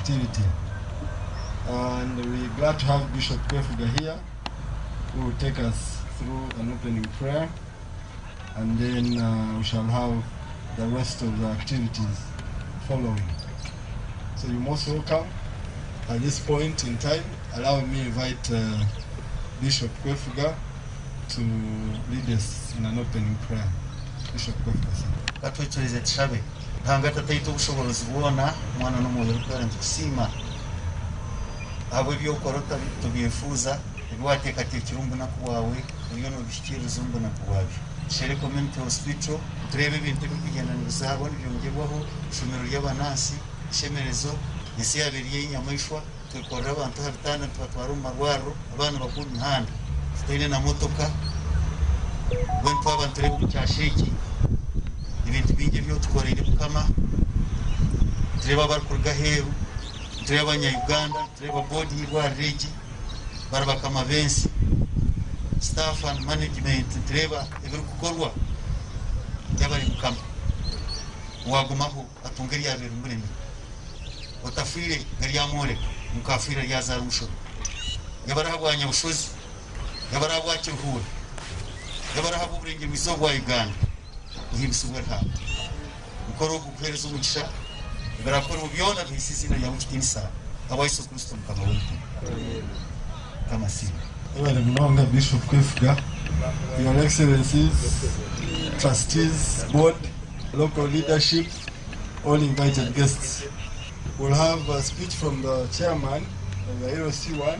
activity. And we're glad to have Bishop Kwefuga here, who will take us through an opening prayer, and then we shall have the rest of the activities following. So you're most welcome. At this point in time, allow me to invite Bishop Kwefuga to lead us in an opening prayer. Bishop Kwefuga. Katwecheze tshabe. Hangata taito ushoborozi buona mwana n'umwoyo rukora ntusima. Abo byo korota tubyefuza ibwateka tekirumbu nakuwawe uriyo no bishikirizo mbona kuwawe. Shere community hospital turebe ibintu bigenda n'ibisabo n'ibyongerwaho shumiro y'abanasi shemerezo ese yabiriye inyamishwa tukorera abantu habitana twatwara marwaro abana bakuru mihanda tutene na motoka bwento abantu turebe cyashiki ibintu binge byo tukorera bukama tureba barkurga heru tureba abanya-Uganda tureba body y'irwa regi barabakama bensi staff and management tureba ibiri gukorwa yabari bukama wagumaho atungeri yabiri muremi otafire gari yamore mukafira yazara mushoro yabarahabwanya bushozi yabarabwache hura yabarahabu burenge mizo bwa Uganda uhibisubwa nta mukoro gukweza umugisha barakora ubyona bisizina ya mukitinisa aba Yesu Kristo mukama wetu kama sisi Ewe mnonga Bishop Kwefuga, Your Excellencies, trustees, board, local leadership, all invited guests. We'll have a speech from the chairman of the LOC1.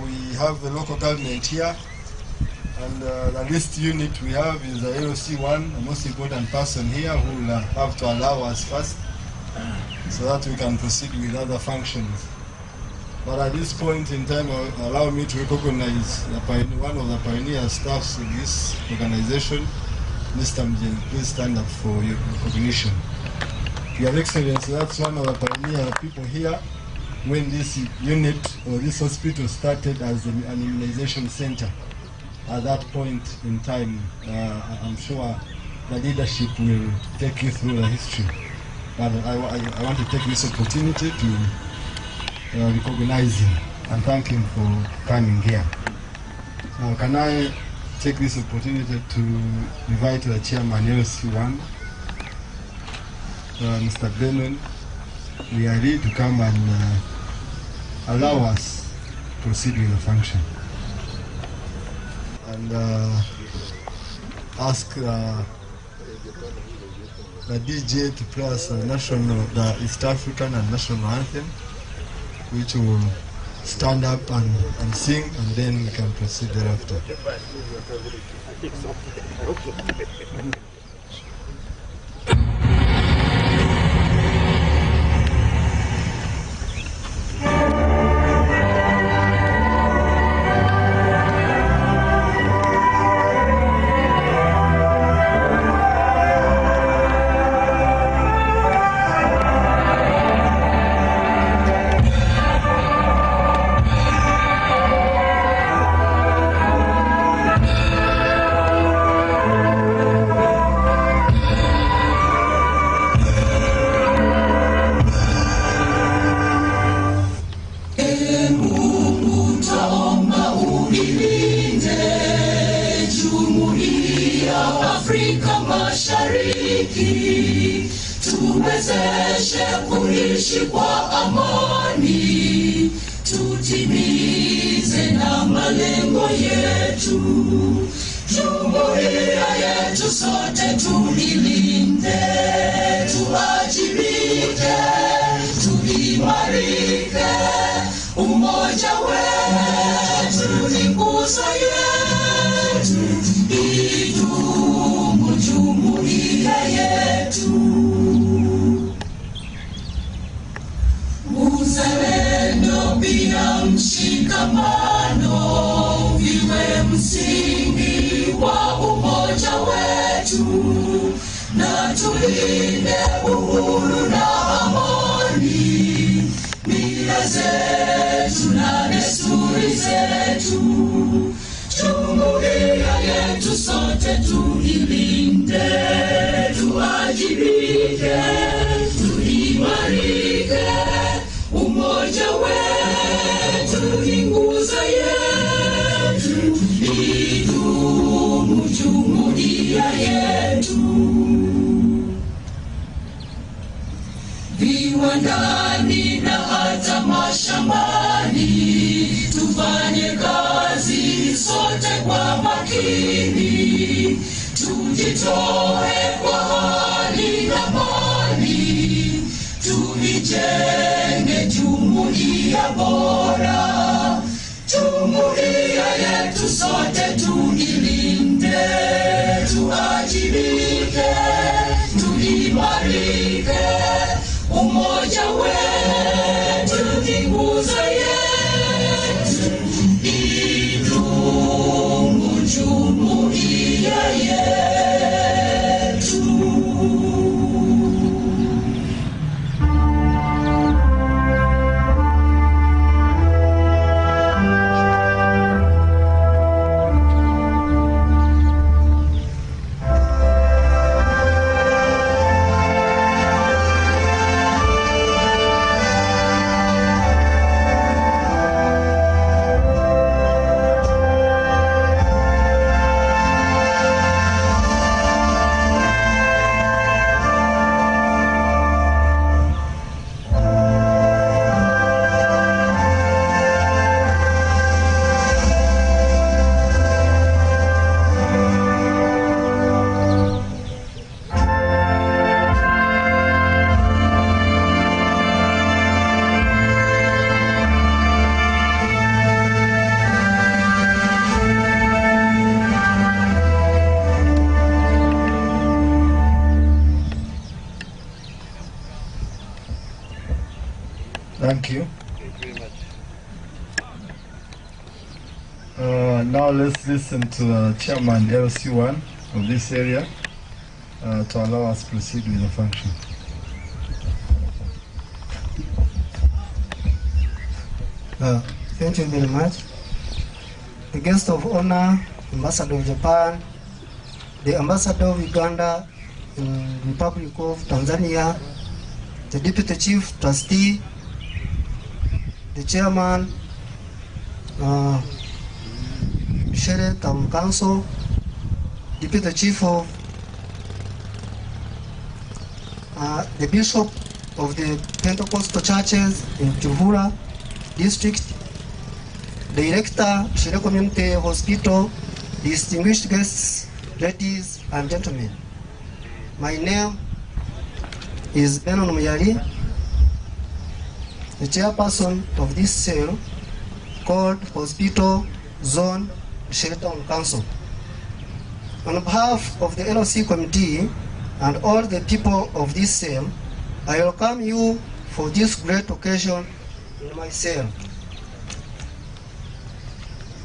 We have the local government here, and the least unit we have is the LOC1, the most important person here who will have to allow us first so that we can proceed with other functions. But at this point in time, allow me to recognize one of the pioneer staffs of this organization, Mr. Mjen. Please stand up for your recognition. Your Excellency, that's one of the pioneer people here when this unit or this hospital started as an immunization center. At that point in time, I'm sure the leadership will take you through the history. But I want to take this opportunity to recognize him and thank him for coming here. Now, can I take this opportunity to invite the chairman, LC1, Mr. Benon. We are ready to come and allow us to proceed with the function. And ask the DJ to play us the East African and national anthem, which will stand up and sing, and then we can proceed thereafter. Tuwezeshe kuishi kwa amani, tutimize na malengo yetu. Jumuiya yetu sote tuilinde, tuajibike, tuimarike. Umoja wetu ni nguzo yetu, idumu jumuiya yetu. Uzalendo pia mshikamano viwe msingi wa umoja wetu, na tulinde uhuru na amani, mila zetu na desturi zetu. Jumuiya yetu sote tuilinde, tuajibike, tuimarike. yetu, viwandani na hata mashambani, tufanye kazi sote kwa makini, tujitoe kwa hali na mali, tuijenge jumuiya bora, jumuiya yetu sote tuilinde, tuajibike, tuimarike, umoja wetu ni nguzo yetu, idumu jumuiya yetu. Thank you. Now let's listen to the chairman LC1 of this area to allow us to proceed with the function. Thank you very much. The guest of honor, Ambassador of Japan, the Ambassador of Uganda in the Republic of Tanzania, the Deputy Chief Trustee, the Chairman, Rushere Town Council, Deputy Chief of the Bishop of the Pentecostal Churches in Juhura District, Director, Rushere Community Hospital, distinguished guests, ladies and gentlemen. My name is Benon Muyari, the chairperson of this cell called Hospital Zone Rushere Town Council. On behalf of the LOC committee and all the people of this cell, I welcome you for this great occasion in my cell.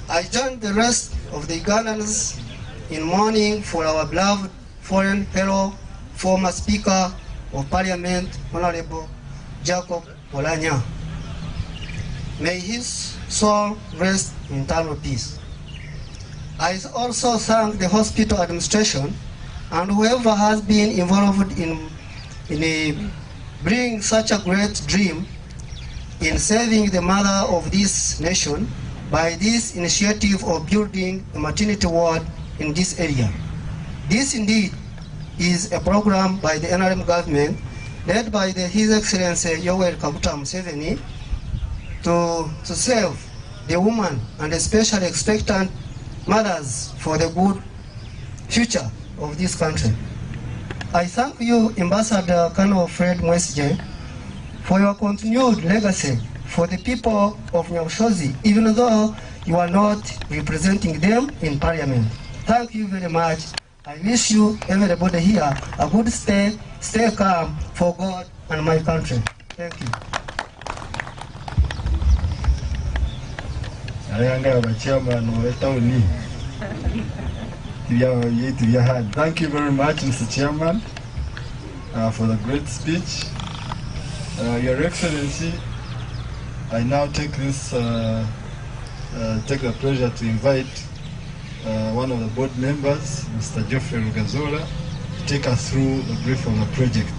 I join the rest of the Ugandans in mourning for our beloved foreign fellow, former Speaker of Parliament, Honorable Jacob Olanya. May his soul rest in eternal peace. I also thank the hospital administration and whoever has been involved in bringing such a great dream in saving the mother of this nation by this initiative of building a maternity ward in this area. This indeed is a program by the NRM government led by His Excellency Yoweri Kaguta Museveni to save the woman and especially expectant mothers for the good future of this country. I thank you, Ambassador Colonel Fred Mwesije, for your continued legacy for the people of Nyawushozi, even though you are not representing them in Parliament. Thank you very much. I wish you, everybody here, a good stay calm for God and my country. Thank you. Thank you very much, Mr. Chairman, for the great speech. Your Excellency, I now take the pleasure to invite one of the board members, Mr. Geoffrey Rugazola, to take us through the brief of the project.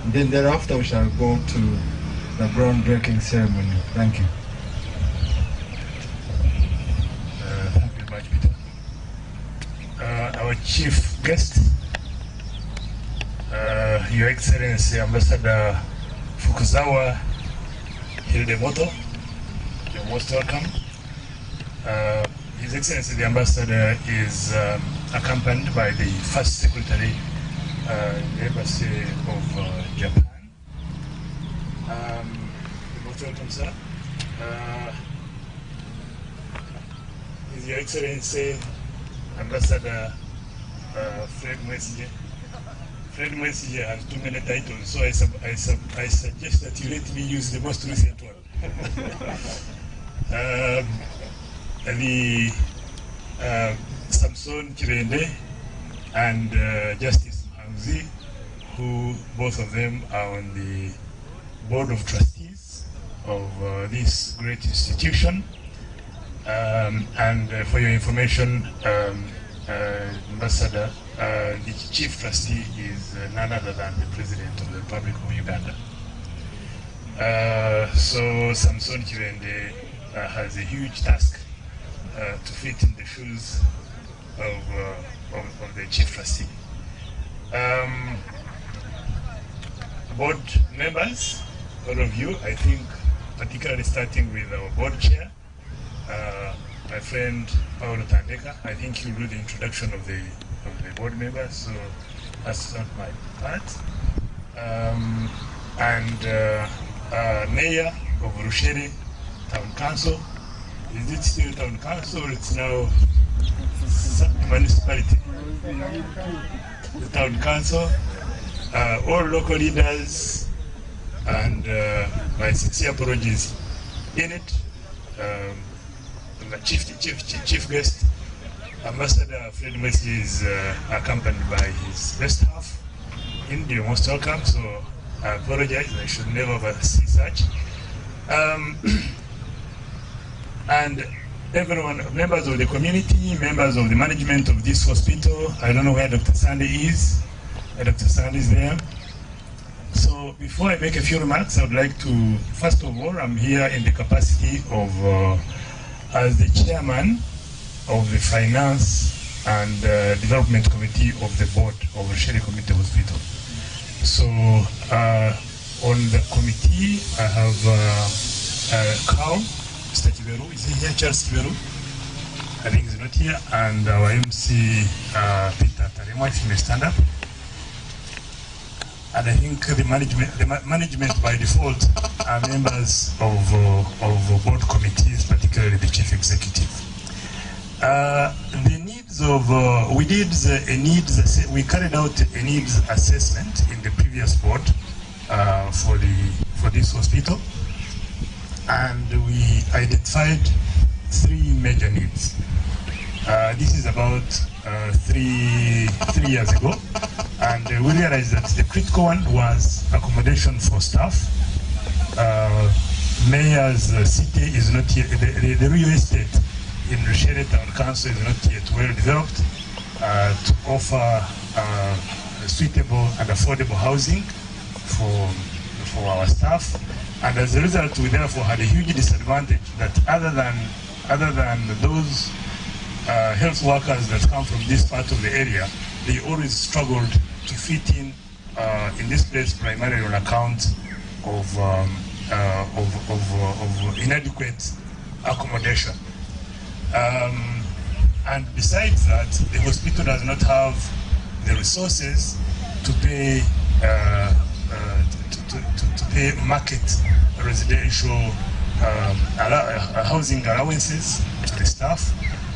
And then thereafter we shall go to the groundbreaking ceremony. Thank you. Thank you very much, Peter. Our chief guest, Your Excellency Ambassador Fukuzawa Hildemoto, you're most welcome. His Excellency the Ambassador is accompanied by the First Secretary, the Embassy of Japan. You're most welcome, sir. Is Your Excellency Ambassador Fred Mwesige. Fred Mwesige has too many titles, so I suggest that you let me use the most recent one. The Samson Kirende and Justice Mhanzi, who both of them are on the Board of Trustees of this great institution. And for your information, Ambassador, the Chief Trustee is none other than the President of the Republic of Uganda. So Samson Kirende has a huge task to fit in the shoes of the Chief Trustee. Board members, all of you, I think, particularly starting with our board chair, my friend Paolo Tandeka. I think he'll do the introduction of the board members, so that's not my part. Mayor of Rushere Town Council. Is it still Town Council or it's now municipality? The Town Council, all local leaders, and my sincere apologies in it. The chief guest, Ambassador Fred Mwesige, is accompanied by his best half. You're most welcome, so I apologize, I should never see such. And everyone, members of the community, members of the management of this hospital. I don't know where Dr. Sandy is. Dr. Sandy is there. So before I make a few remarks, I would like to, first of all, I'm here in the capacity of, as the chairman of the Finance and Development Committee of the board of Rushere Community Hospital. So on the committee, I have Carl, Mr. Kiberu. Is he here, Charles Kiberu? I think he's not here. And our MC, Peter Taremo, if he may stand up. And I think the management by default are members of board committees, particularly the chief executive. The needs of, we carried out a needs assessment in the previous board for this hospital, and we identified 3 major needs. This is about 3 years ago, and we realized that the critical one was accommodation for staff. Mayor's city is not yet, the real estate in Rushere Town Council is not yet well developed to offer suitable and affordable housing for our staff. And as a result, we therefore had a huge disadvantage that other than those health workers that come from this part of the area, they always struggled to fit in this place primarily on account of inadequate accommodation. And besides that, the hospital does not have the resources to pay to pay market residential housing allowances to the staff.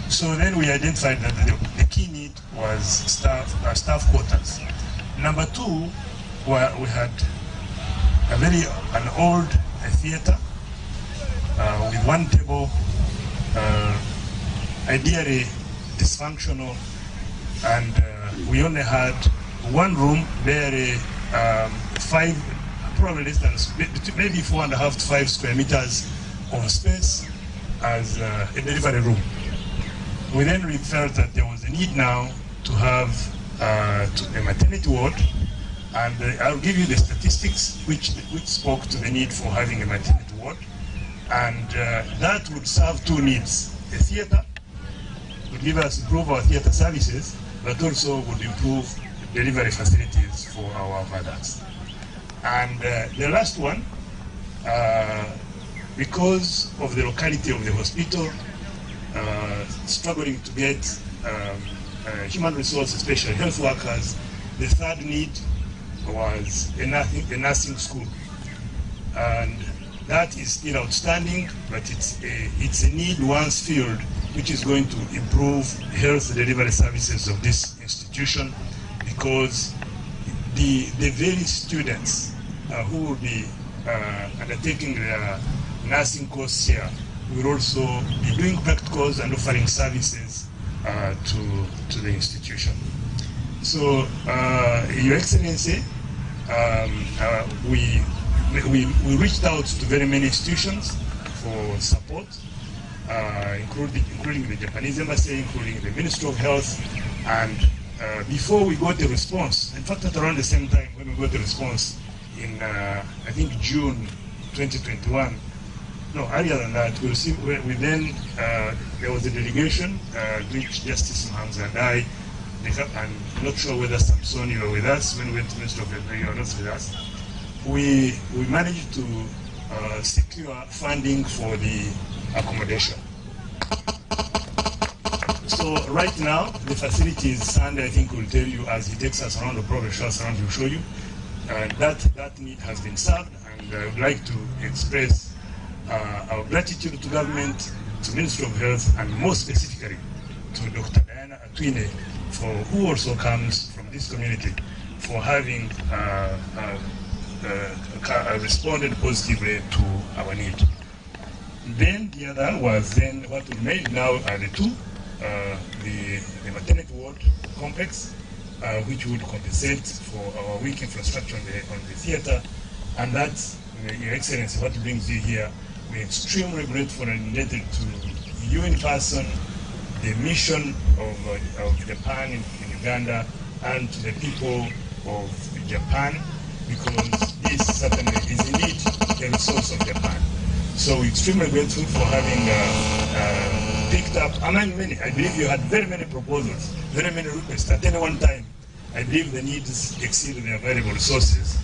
So then we identified that the key need was staff quarters. Number 2, we had an old theater with 1 table, ideally dysfunctional, and we only had 1 room, very 5, probably less than, maybe 4.5 to 5 square meters of space as a delivery room. We then felt that there was a need now to have a maternity ward, and I'll give you the statistics which spoke to the need for having a maternity ward, and that would serve 2 needs. The theater would improve our theater services, but also would improve delivery facilities for our mothers. And the last one, because of the locality of the hospital, struggling to get human resources, especially health workers, the third need was a nursing school. And that is still outstanding, but it's a need once filled, which is going to improve health delivery services of this institution, because the very students who will be undertaking their nursing course here will also be doing practicals and offering services to the institution. So, Your Excellency, we reached out to very many institutions for support, including the Japanese Embassy, including the Ministry of Health, and before we got a response, in fact at around the same time when we got a response in I think June 2021, no, earlier than that, we then, there was a delegation, which Justice Mhangs and I, I'm not sure whether Samson you were with us when we went to Ministry of Health, you were not with us. We managed to secure funding for the accommodation. So right now, the facility is Sunday, I think will tell you as he takes us around, or probably show us around, he'll show you. That need has been served, and I would like to express our gratitude to government, to Ministry of Health, and more specifically to Dr. Diana Atwine, who also comes from this community, for having responded positively to our need. Then the other was then what we made now are the two, the maternity ward complex, which would compensate for our weak infrastructure on the theater, and that's, Your Excellency, what brings you here. We're extremely grateful and indebted to you in person, the mission of Japan in Uganda, and to the people of Japan, because this certainly is indeed a resource of Japan. So we're extremely grateful for having picked up, among many, I believe you had very many proposals, very many requests. At any one time, I believe the needs exceed the available resources.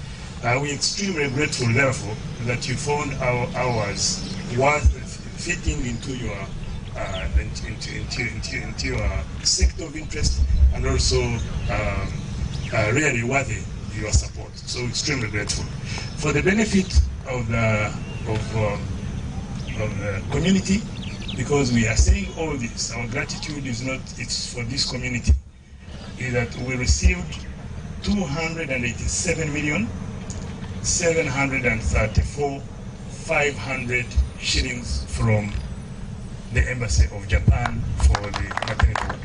We're extremely grateful, therefore, that you found ours was fitting into your into your sector of interest, and also really worthy your support. So extremely grateful. For the benefit of the community, because we are saying all this, our gratitude is not, it's for this community, is that we received 287,734,500 shillings from the Embassy of Japan for the maternity ward.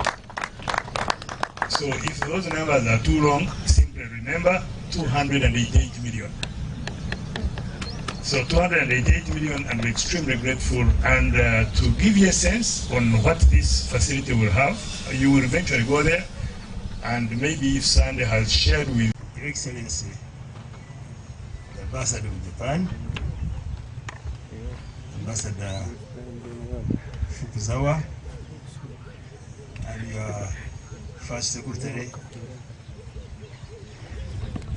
So if those numbers are too long, simply remember 288 million. So 288 million, and we're extremely grateful. And to give you a sense on what this facility will have, you will eventually go there, and maybe if Sandy has shared with Your Excellency, the Ambassador of Japan, Ambassador Fukuzawa, and your First Secretary,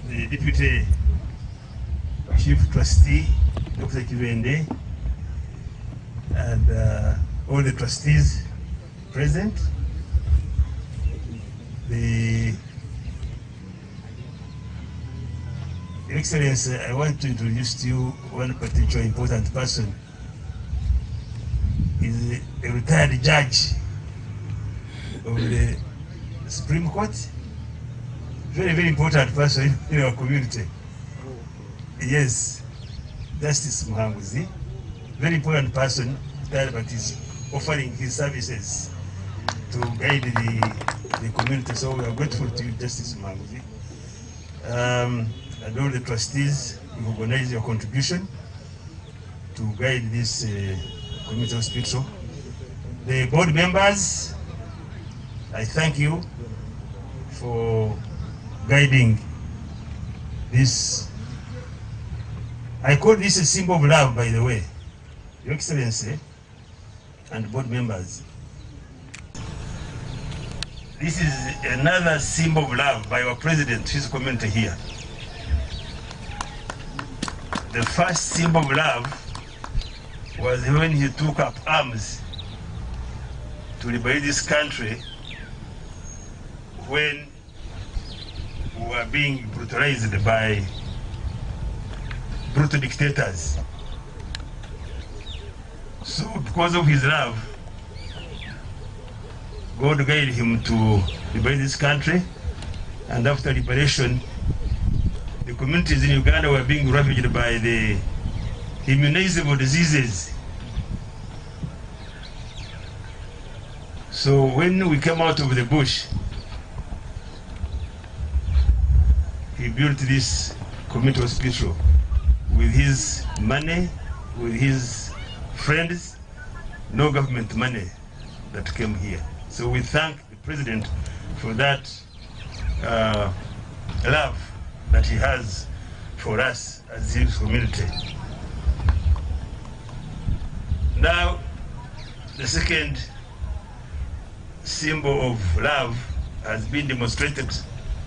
the Deputy Chief Trustee, Dr. Kivende, and all the trustees present. Your Excellency, I want to introduce to you one particular important person. He's a retired judge of the Supreme Court. Very, very important person in our community. Yes, Justice Muhanguzi, very important person, but is offering his services to guide the community. So we are grateful to you, Justice Muhanguzi. And all the trustees, you recognize your contribution to guide this community hospital. The board members, I thank you for guiding this. I call this a symbol of love, by the way, Your Excellency and board members. This is another symbol of love by our president, his community here. The first symbol of love was when he took up arms to liberate this country when we were being brutalized by brutal dictators. So because of his love, God guided him to liberate this country, and after liberation, the communities in Uganda were being ravaged by the immunizable diseases. So when we came out of the bush, he built this community hospital with his money, with his friends, no government money that came here. So we thank the president for that love that he has for us as his community. Now, the second symbol of love has been demonstrated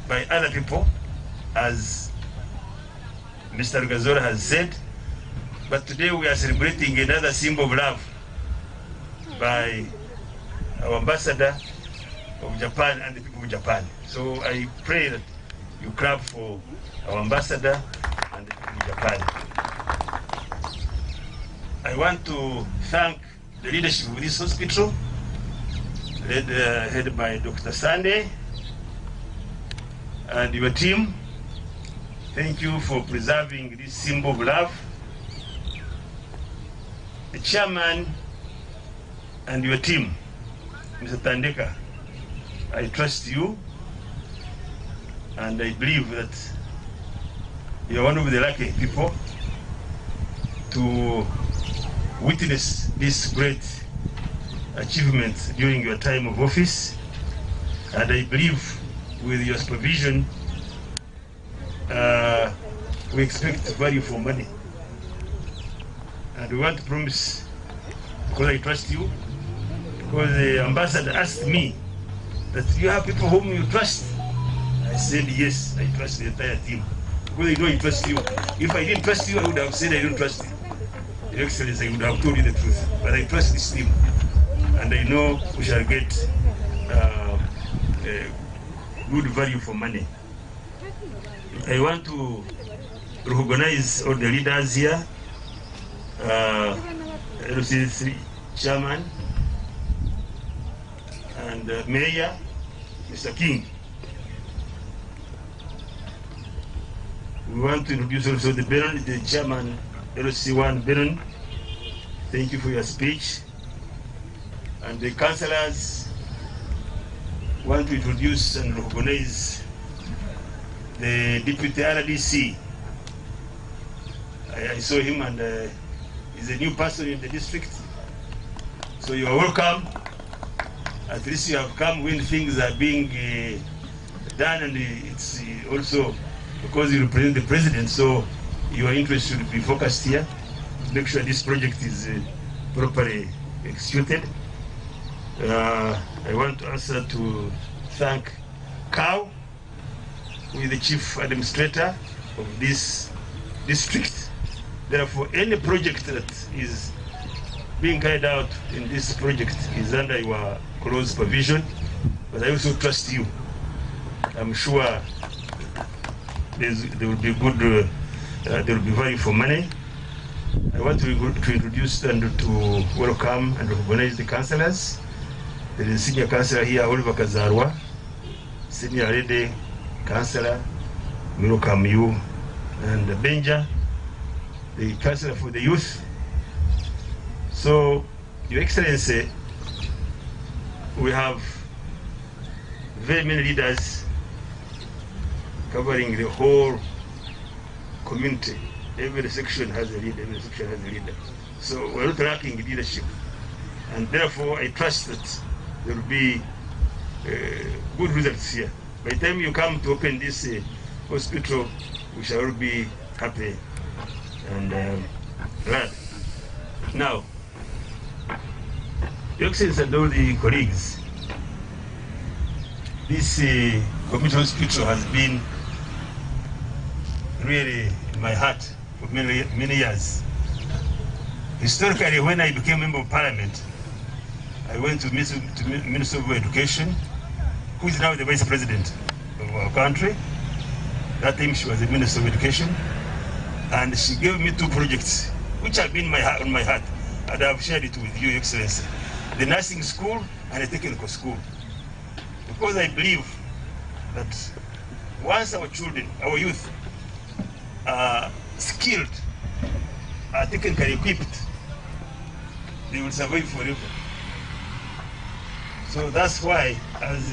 by other people, as Mr. Gazora has said, but today we are celebrating another symbol of love by our ambassador of Japan and the people of Japan. So I pray that you clap for our ambassador and the people of Japan. I want to thank the leadership of this hospital, headed by Dr. Sande and your team. Thank you for preserving this symbol of love. The chairman and your team, Mr. Tandeka, I trust you, and I believe that you are one of the lucky people to witness this great achievement during your time of office, and I believe with your supervision we expect value for money, and we want to promise, because I trust you, because the ambassador asked me that you have people whom you trust. I said yes, I trust the entire team, because I know I trust you. If I didn't trust you, I would have said I don't trust you. Your Excellency, I would have told you the truth, but I trust this team, and I know we shall get good value for money. I want to recognize all the leaders here, LCC Chairman and Mayor, Mr. King. We want to introduce also the Baron, the Chairman, LC1 Baron. Thank you for your speech. And the councillors want to introduce and recognize the Deputy RDC. I saw him, and he's a new person in the district. So you are welcome. At least you have come when things are being done, and it's also because you represent the president, so your interest should be focused here. Make sure this project is properly executed. I want also to thank Cow, who is the chief administrator of this district. Therefore, any project that is being carried out in this project is under your close supervision, but I also trust you. I'm sure there will be good, there will be value for money. I want to introduce and to welcome and recognize the councillors. There is a senior councillor here, Oliver Kazarwa, senior lady councillor, we welcome you, and Benja, the councillor for the youth. So, Your Excellency, we have very many leaders covering the whole community. Every section has a leader, every section has a leader. So we're not lacking leadership. And therefore, I trust that there will be good results here. By the time you come to open this hospital, we shall all be happy and glad. Now, Your Excellency and all the colleagues, this community hospital has been really in my heart for many years. Historically, when I became member of parliament, I went to Minister of Education, who is now the vice president of our country. That time she was the Minister of Education, and she gave me 2 projects which have been on my heart, and I have shared it with you, Excellency. The nursing school and the technical school. Because I believe that once our children, our youth, are skilled, are technically equipped, they will survive forever. So that's why, as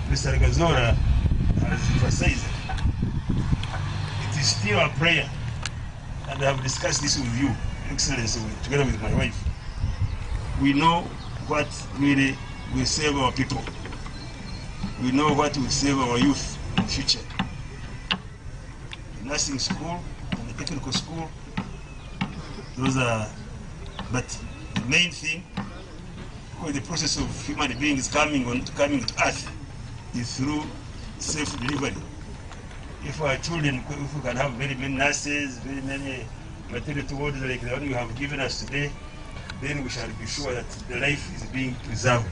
Mr. Gazora has emphasized, it is still a prayer, and I have discussed this with you, Excellency, together with my wife. We know what really will save our people. We know what will save our youth in the future. The nursing school and the technical school, those are, but the main thing, because the process of human beings coming to earth is through safe delivery. If our children, if we can have very many nurses, very many maternity wards like the one you have given us today, then we shall be sure that the life is being preserved,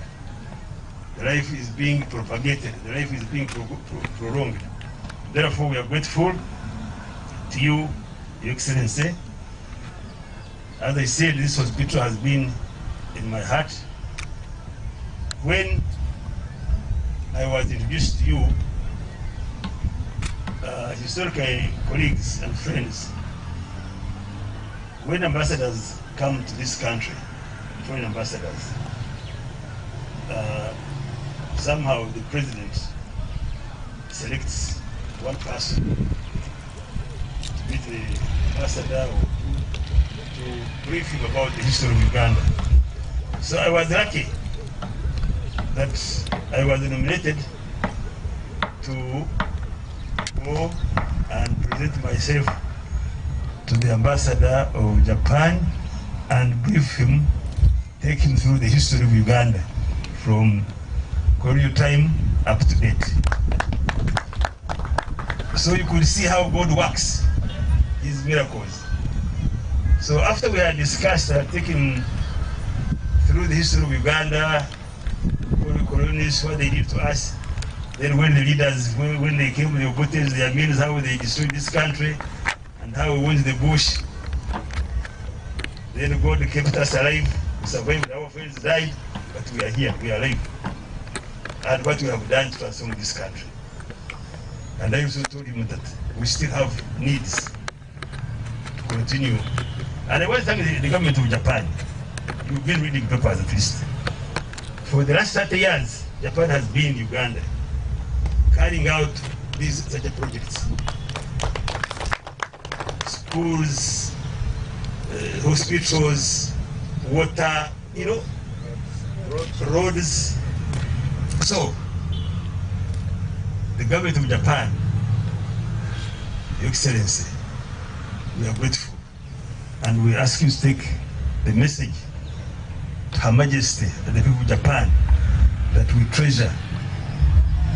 the life is being propagated, the life is being prolonged. Therefore, we are grateful to you, Your Excellency. As I said, this hospital has been in my heart. When I was introduced to you, historical colleagues and friends, when ambassadors come to this country, foreign ambassadors, somehow the president selects one person to be the ambassador or to brief him about the history of Uganda. So I was lucky that I was nominated to go and present myself to the ambassador of Japan and brief him, take him through the history of Uganda from colonial time up to date. So you could see how God works, His miracles. So after we had discussed, taken through the history of Uganda, colonies, what they did to us, then when the leaders, when they came, the Obotes, their means, how they destroyed this country, and how we went to the bush. Then God kept us alive, we survived, our friends died, but we are here, we are alive. And what we have done to transform this country. And I also told him that we still have needs to continue. And I want to thank the government of Japan. You've been reading papers at least. For the last 30 years, Japan has been in Uganda, carrying out these such projects. Schools, hospitals, water, roads. So, the government of Japan, Your Excellency, we are grateful. And we ask you to take the message to Her Majesty and the people of Japan that we treasure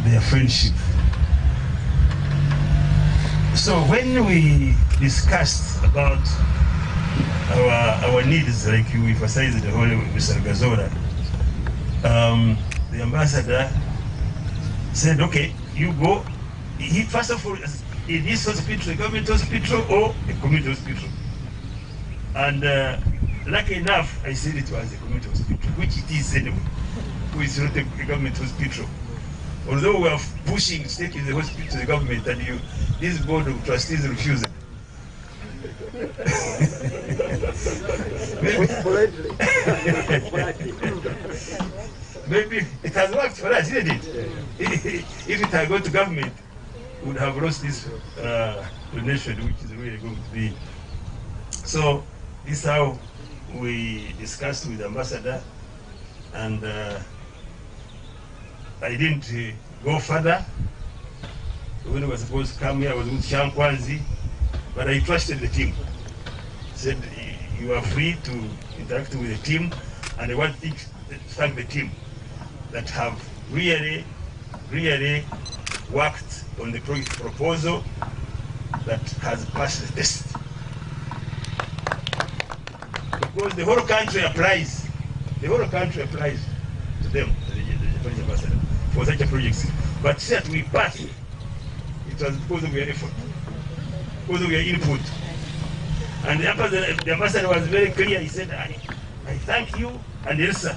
their friendship. So when we discussed about our needs, like you emphasized, the whole Mr. Gazora, the ambassador said, okay, you go. He first of all, in this hospital, a government hospital or a community hospital. And lucky enough, I said it was a community hospital, which it is anyway, which is not a government hospital. Although we are pushing to take the hospital to the government, and this board of trustees refused. Maybe it has worked for us, didn't it? If it had gone to government, we would have lost this donation, which is really going to be. So this is how we discussed with the ambassador, and I didn't go further. When I was supposed to come here, I was with Shankwanzi, but I trusted the team. Said, you are free to interact with the team, and I want to thank the team. that have really worked on the project proposal that has passed the test. Because the whole country applies to them, the Japanese ambassador, for such a project. But that we passed, it was because of your effort, because of your input. And the ambassador was very clear. He said, I thank you and Elsa,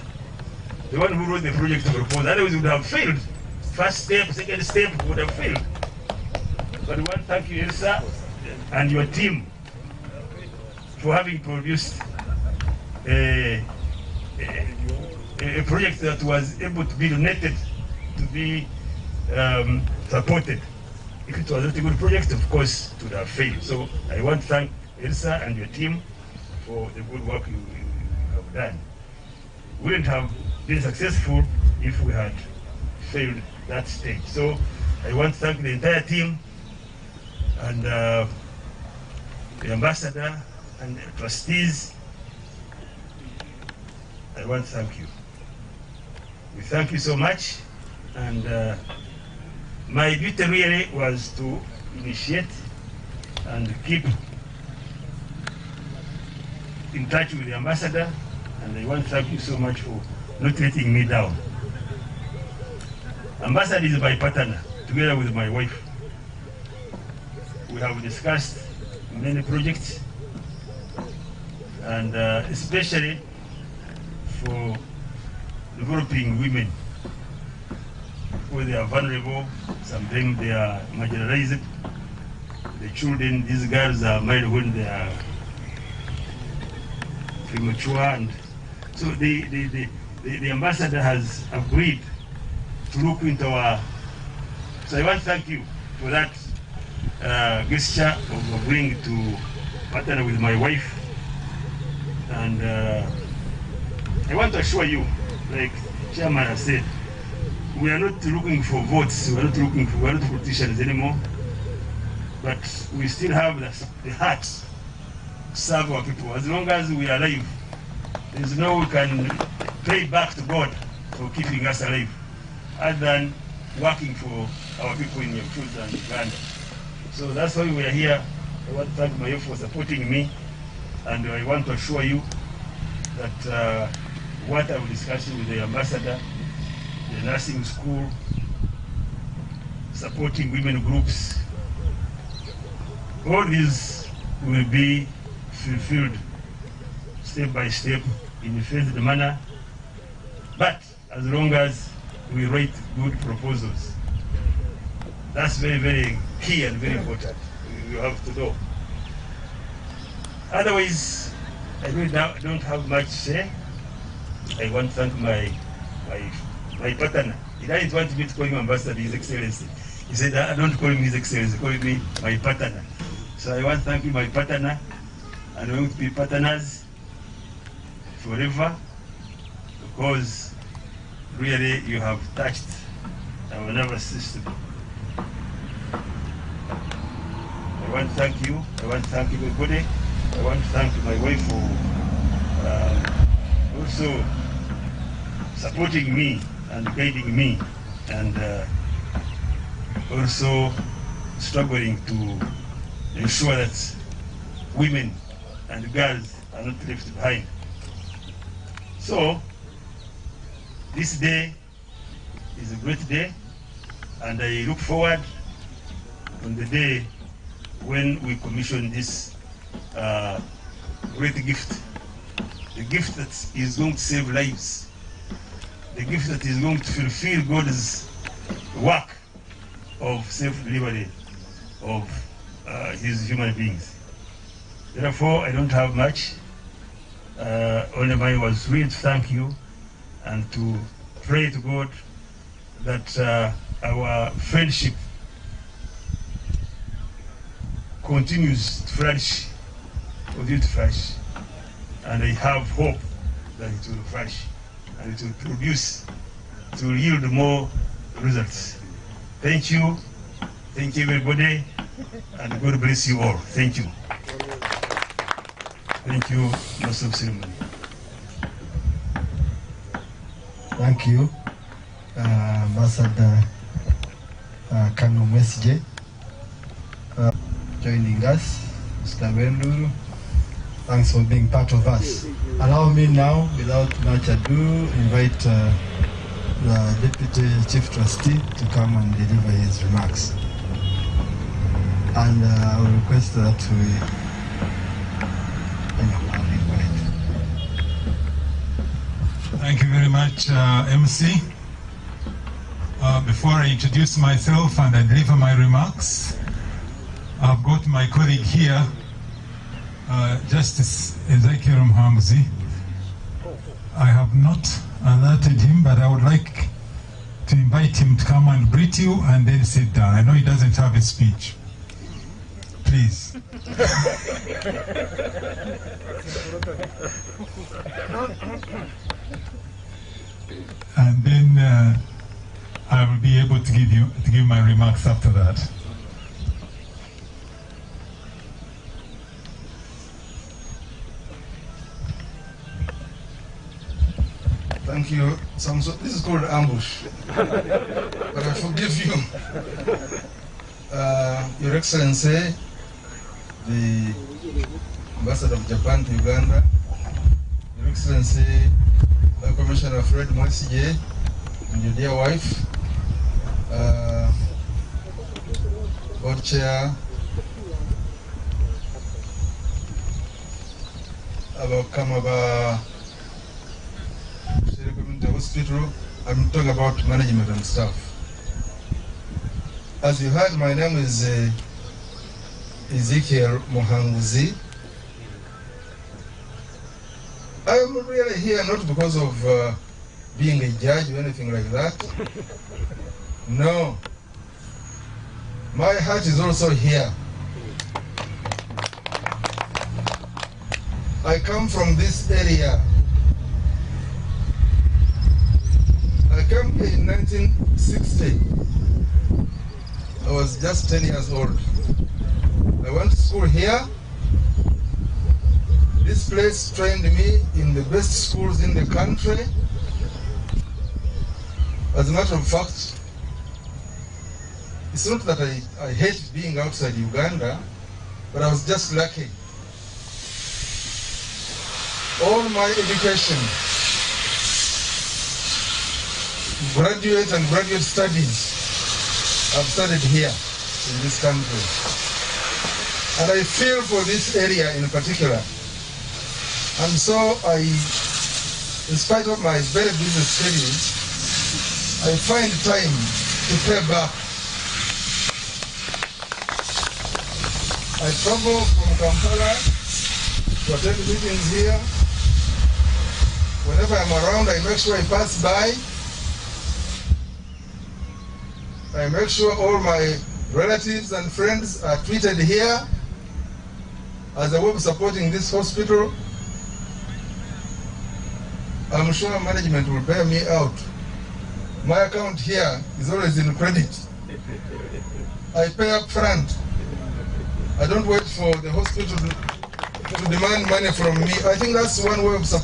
the one who wrote the project proposal. Otherwise, we would have failed. First step, second step would have failed. But we want to thank you, Elsa, and your team for having produced a project that was able to be donated, to be supported. If it was not a good project, of course, it would have failed. So I want to thank Elsa and your team for the good work you have done. We wouldn't have been successful if we had failed that stage. So I want to thank the entire team and the ambassador and the trustees. I want to thank you. We thank you so much. And my duty really was to initiate and keep in touch with the ambassador, and I want to thank you so much for not letting me down. Ambassador is my partner, together with my wife. We have discussed many projects, and especially for developing women, where they are vulnerable, sometimes they are marginalized. The children, these girls are married when they are premature, and so the ambassador has agreed to look into our. So I want to thank you for that gesture of agreeing to partner with my wife, and I want to assure you, like Chairman has said, we are not looking for votes. We are not politicians anymore, but we still have the heart to serve our people. As long as we are alive, there is no we can pay back to God for keeping us alive, other than working for our people in Yakuza and Uganda. So that's why we are here. I want to thank my youth for supporting me, and I want to assure you that what I've discussed with the ambassador, the nursing school, supporting women groups, all these will be fulfilled step by step in a phased manner, but as long as we write good proposals. That's very, very key and very important. You have to know. Otherwise, I really don't have much to say. I want to thank my partner. He didn't want me to call him Ambassador, His Excellency. He said, don't call him His Excellency, call me my partner. So I want to thank you, my partner, and we will be partners forever, because really you have touched our nervous system. I want to thank you. I want to thank everybody. I want to thank my wife for also supporting me and guiding me, and also struggling to ensure that women and girls are not left behind. So this day is a great day, and I look forward on the day when we commission this great gift, the gift that is going to save lives, the gift that is going to fulfill God's work of self-delivery of his human beings. Therefore, I don't have much. Only mine was really to thank you and to pray to God that our friendship continues to flourish, continue to flourish, and I have hope that it will flourish and it will produce, it will yield more results. Thank you everybody, and God bless you all. Thank you. Thank you, Master of Ceremony. Thank you. Ambassador Kano Mesje joining us, Mr. Benduru. Thanks for being part of us. Allow me now, without much ado, invite the Deputy Chief Trustee to come and deliver his remarks. And I will request that Thank you very much, MC. Before I introduce myself and I deliver my remarks, I've got my colleague here, Justice Ezekiel Mhamzi. I have not alerted him, but I would like to invite him to come and greet you and then sit down. I know he doesn't have a speech. Please. And then I will be able to give my remarks after that. Thank you. This is called ambush, but I forgive you. Your Excellency, the Ambassador of Japan to Uganda, Your Excellency, Commissioner Fred Mwesije, and your dear wife, Board Chair, Kamaba Community Hospital. I'm talking about management and staff. As you heard, my name is Ezekiel Mohanguzi. I am really here not because of being a judge or anything like that. No. My heart is also here. I come from this area. I came here in 1960. I was just 10 years old. I went to school here. This place trained me in the best schools in the country. As a matter of fact, it's not that I hate being outside Uganda, but I was just lucky. All my education, graduate and graduate studies, I've studied here in this country. And I feel for this area in particular. And so in spite of my very busy schedule, I find time to pay back. I travel from Kampala to attend meetings here. Whenever I'm around, I make sure I pass by. I make sure all my relatives and friends are treated here as a way of supporting this hospital. I'm sure management will bear me out. My account here is always in credit. I pay up front. I don't wait for the hospital to demand money from me. I think that's one way of supporting